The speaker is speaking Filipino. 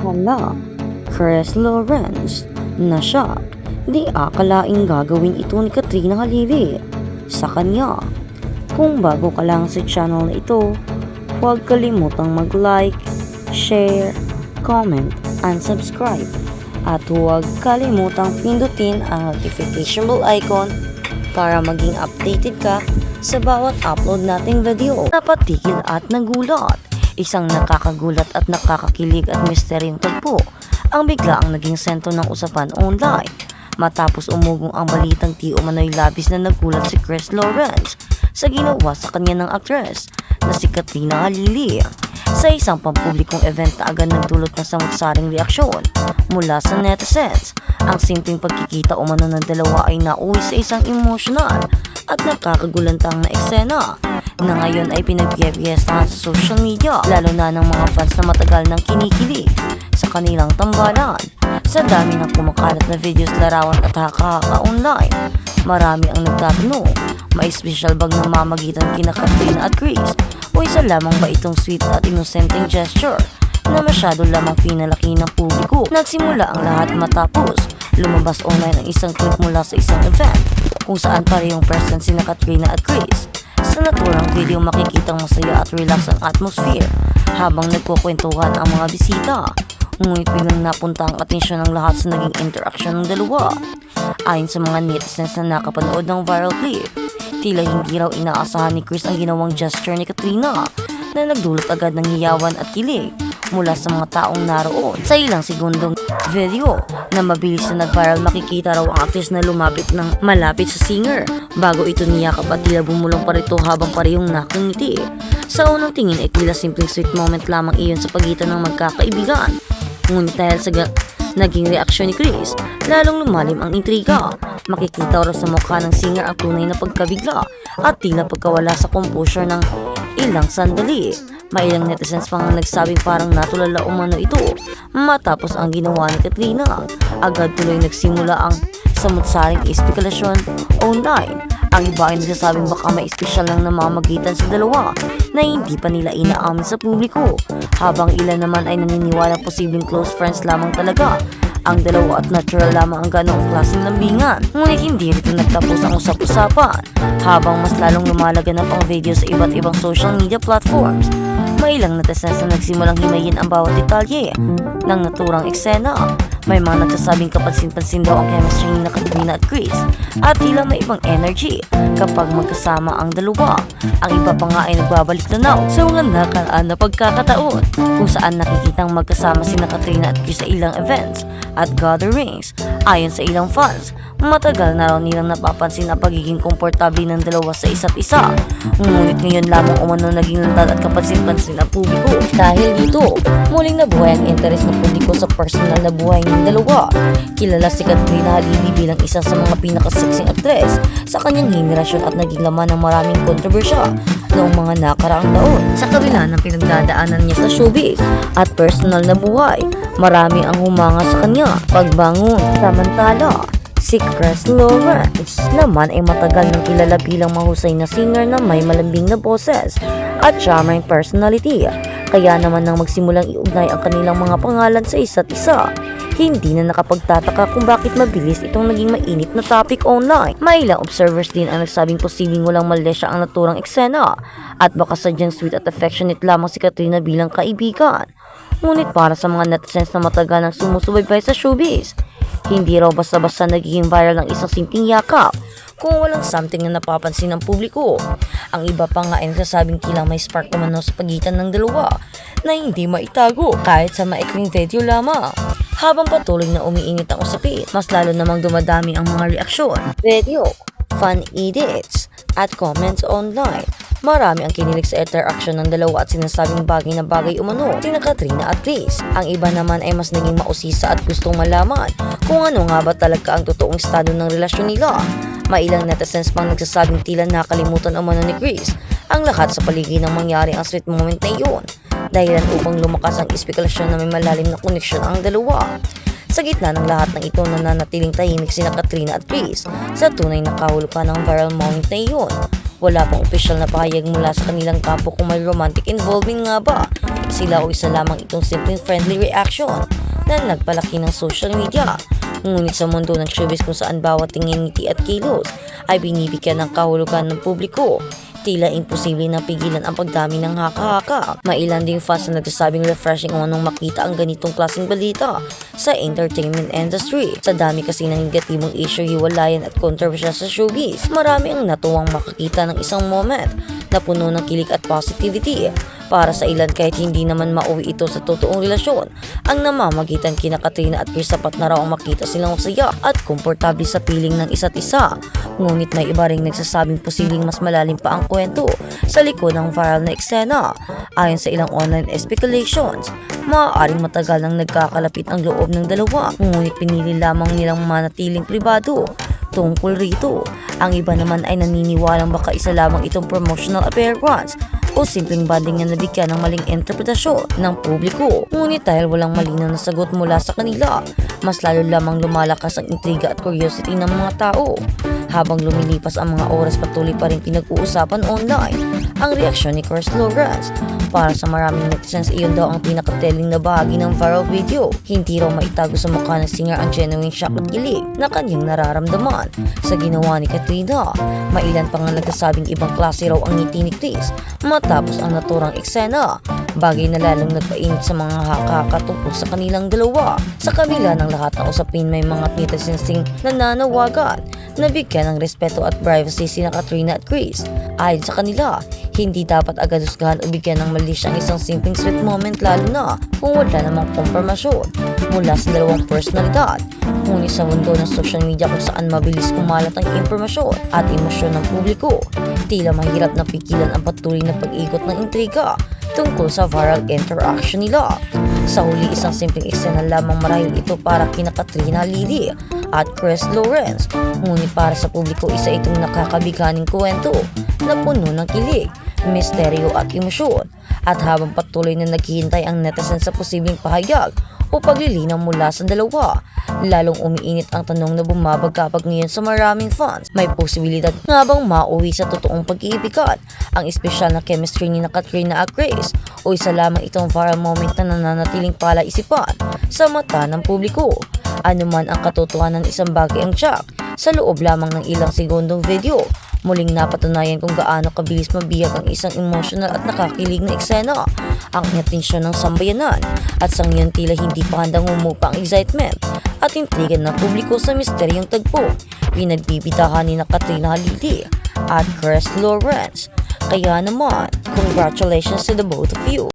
Hala, Chris Lawrence, na-shock. Di akalaing gagawin ito ni Katrina Halili sa kanya. Kung bago ka lang sa channel na ito, huwag kalimutang mag-like, share, comment, and subscribe. At huwag kalimutang pindutin ang notification bell icon para maging updated ka sa bawat upload nating video. Napatigil at nagulat. Isang nakakagulat at nakakakilig at misteryong tagpo ang biglaang naging sentro ng usapan online matapos umugong ang balitang di umano'y labis na nagulat si Chris Lawrence sa ginawa sa kanya ng aktres na si Katrina Halili. Sa isang pampublikong event na agad nagdulot ng samut-saring reaksyon mula sa netizens. Ang simpleng pagkikita umano ng dalawa ay nauwi sa isang emotional at nakakagulantang na eksena na ngayon ay pinagpipiestahan sa social media, lalo na ng mga fans na matagal nang kinikilig sa kanilang tambalan. Sa dami ng kumakalat na videos, larawan at haka-online, marami ang nagtatanong, may special bag na mamagitan kina Katrina at Chris o isa lamang ba itong sweet at innocenteng gesture na masyado lamang pinalaki ng publiko. Nagsimula ang lahat matapos lumabas online ang isang clip mula sa isang event kung saan parehong present sina Katrina at Chris. Sa naturang video, makikitang masaya at relax ang atmosphere habang nagkukwentuhan ang mga bisita. Ngunit biglang napunta ang atensyon ng lahat sa naging interaction ng dalawa. Ayon sa mga netizens na nakapanood ng viral clip, tila hindi raw inaasahan ni Chris ang ginawang gesture ni Katrina na nagdulot agad ng hiyawan at kilig mula sa mga taong naroon. Sa ilang segundong video na mabilis na nag-viral, makikita raw ang actress na lumapit ng malapit sa singer bago ito niyakap at tila bumulong pa rito habang parehong nakangiti. Sa unang tingin ay tila simpleng sweet moment lamang iyon sa pagitan ng magkakaibigan. Ngunit dahil sa naging reaksyon ni Chris, lalong lumalim ang intriga. Makikita raw sa mukha ng singer ang tunay na pagkabigla at tila pagkawala sa composure ng ilang sandali. May ilang netizens pang nagsabing parang natulala umano ito matapos ang ginawa ni Katrina. Agad tuloy nagsimula ang samut-saring espekulasyon online. Ang iba ay nagsasabing baka may espesyal lang namamagitan sa dalawa na hindi pa nila inaamin sa publiko, habang ilan naman ay naniniwala posibleng close friends lamang talaga ang dalawa at natural lamang ang ganoong klaseng lambingan. Ngunit hindi rito nagtapos ang usap-usapan habang mas lalong lumalaganap ang video sa iba't ibang social media platforms. May ilang netizens na nagsimulang himayin ang bawat detalye ng naturang eksena. May mga nagsasabing kapansin-pansin daw ang chemistry ni Katrina at Chris at tila may ibang energy kapag magkasama ang dalawa. Ang iba pa nga ay nagbabalik tanaw sa mga nakaraan na pagkakataon kung saan nakikitang magkasama si Katrina at Chris sa ilang events at gatherings. Ayon sa ilang fans, matagal na raw nilang napapansin ang pagiging komportable ng dalawa sa isa't isa. Ngunit ngayon lamang umano naging lantad at kapansin-pansin ang publiko. Dahil dito, muling nabuhay ang interes ng publiko sa personal na buhay ng dalawa. Kilala si Katrina Halili bilang isa sa mga pinakaseksing aktres sa kanyang henerasyon at naging laman ng maraming kontrobersya noong mga nakaraang taon. Sa kabila ng pinagdadaanan niya sa showbiz at personal na buhay, marami ang humanga sa kanya pagbangon. Samantala, si Chris Lawrence naman ay matagal nang kilala bilang mahusay na singer na may malambing na boses at charming personality. Kaya naman nang magsimulang iugnay ang kanilang mga pangalan sa isa't isa, hindi na nakapagtataka kung bakit mabilis itong naging mainit na topic online. May ilang observers din ang nagsabing posibleng walang malesya ang naturang eksena at baka sadyang sweet at affectionate lamang si Katrina bilang kaibigan. Ngunit para sa mga netizens na matagal nang sumusubaybay sa showbiz, hindi raw basta-basta nagiging viral ang isang simpleng yakap kung walang something na napapansin ng publiko. Ang iba pa nga ay nagsasabing tila may spark umano sa pagitan ng dalawa na hindi maitago kahit sa maikling video lamang. Habang patuloy na umiinit ang usapin, mas lalo namang dumadami ang mga reaksyon, video, fan edits, at comments online. Marami ang kinilig sa interaction ng dalawa at sinasabing bagay na bagay umano sina Katrina at Chris. Ang iba naman ay mas naging mausisa at gustong malaman kung ano nga ba talaga ang totoong estado ng relasyon nila. May ilang netizens pang nagsasabing tila nakalimutan umano ni Chris ang lahat sa paligid ng mangyari ang sweet moment na iyon, dahilan upang lumakas ang espekulasyon na may malalim na koneksyon ang dalawa. Sa gitna ng lahat ng ito, nananatiling tahimik sina Katrina at Chris sa tunay na kahulugan ng viral moment na iyon. Wala pang opisyal na pahayag mula sa kanilang kampo kung may romantic involvement nga ba sila o isa lamang itong simpleng friendly reaction na nagpalaki ng social media. Ngunit sa mundo ng showbiz kung saan bawat tingin, ngiti at kilos ay binibigyan ng kahulugan ng publiko, tila imposible na pigilan ang pagdami ng haka-haka. Mailan ding fans na nagsasabing refreshing nung makita ang ganitong klaseng balita sa entertainment industry. Sa dami kasi ng negatibong issue, hiwalayan at kontrobersya sa showbiz, marami ang natuwang makakita ng isang moment na puno ng kilig at positivity. Para sa ilan, kahit hindi naman mauwi ito sa totoong relasyon, ang namamagitan kina Katrina at Chris, sapat na raw ang makita silang masaya at komportable sa piling ng isa't isa. Ngunit may iba ring nagsasabing posibleng mas malalim pa ang kwento sa likod ng viral na eksena. Ayon sa ilang online speculations, maaaring matagal nang nagkakalapit ang loob ng dalawa, ngunit pinili lamang nilang manatiling pribado tungkol rito. Ang iba naman ay naniniwalang baka isa lamang itong promotional appearance o simpleng banding na nabigyan ng maling interpretasyon ng publiko. Ngunit dahil walang malinaw na sagot mula sa kanila, mas lalo lamang lumalakas ang intriga at curiosity ng mga tao. Habang lumilipas ang mga oras, patuloy pa rin pinag-uusapan online ang reaksyon ni Chris Lawrence. Para sa maraming netizens, iyon daw ang pinakatelling na bahagi ng viral video. Hindi raw maitago sa mukha ng singer ang genuine shock at kilig na kanyang nararamdaman sa ginawa ni Katrina. Mailan pa nga nagsasabing ibang klase raw ang ngiti ni Chris matapos ang naturang eksena, bagay na lalong nagpainit sa mga haka-haka tungkol sa kanilang dalawa. Sa kabila ng lahat ng usapin, may mga netizens ding nananawagan na bigyan ng respeto at privacy sina Katrina at Chris. Ayon sa kanila, hindi dapat agad husgahan o bigyan ng malisya ang isang simpleng sweet moment, lalo na kung wala namang kompormasyon mula sa dalawang personalidad. Ngunit sa mundo ng social media kung saan mabilis kumalat ang impormasyon at emosyon ng publiko, tila mahirap na pigilan ang patuloy na pag-ikot ng intriga tungkol sa viral interaction nila. Sa huli, isang simpleng eksena lamang marahil ito para kina Katrina Lily at Chris Lawrence. Ngunit para sa publiko, isa itong nakakabiganing kwento na puno ng kilig, misteryo at emosyon. At habang patuloy na naghihintay ang netizens sa posibleng pahayag o paglilinaw mula sa dalawa, lalong umiinit ang tanong na bumabagabag ngayon sa maraming fans. May posibilidad nga bang mauwi sa totoong pag-iibigan ang espesyal na chemistry ni Katrina at Chris, o isa lamang itong viral moment na nananatiling palaisipan sa mata ng publiko? Ano man ang katotohanan, isang bagay ang tiyak: sa loob lamang ng ilang segundong video, muling napatunayan kung gaano kabilis mabihag ang isang emotional at nakakilig na eksena. Ang atensyon ng sambayanan at sa ngayon tila hindi pa handang humupa ang excitement at intriga ng publiko sa misteryong tagpo pinagbibidahan ni Katrina Lily at Chris Lawrence. Kaya naman, congratulations to the both of you.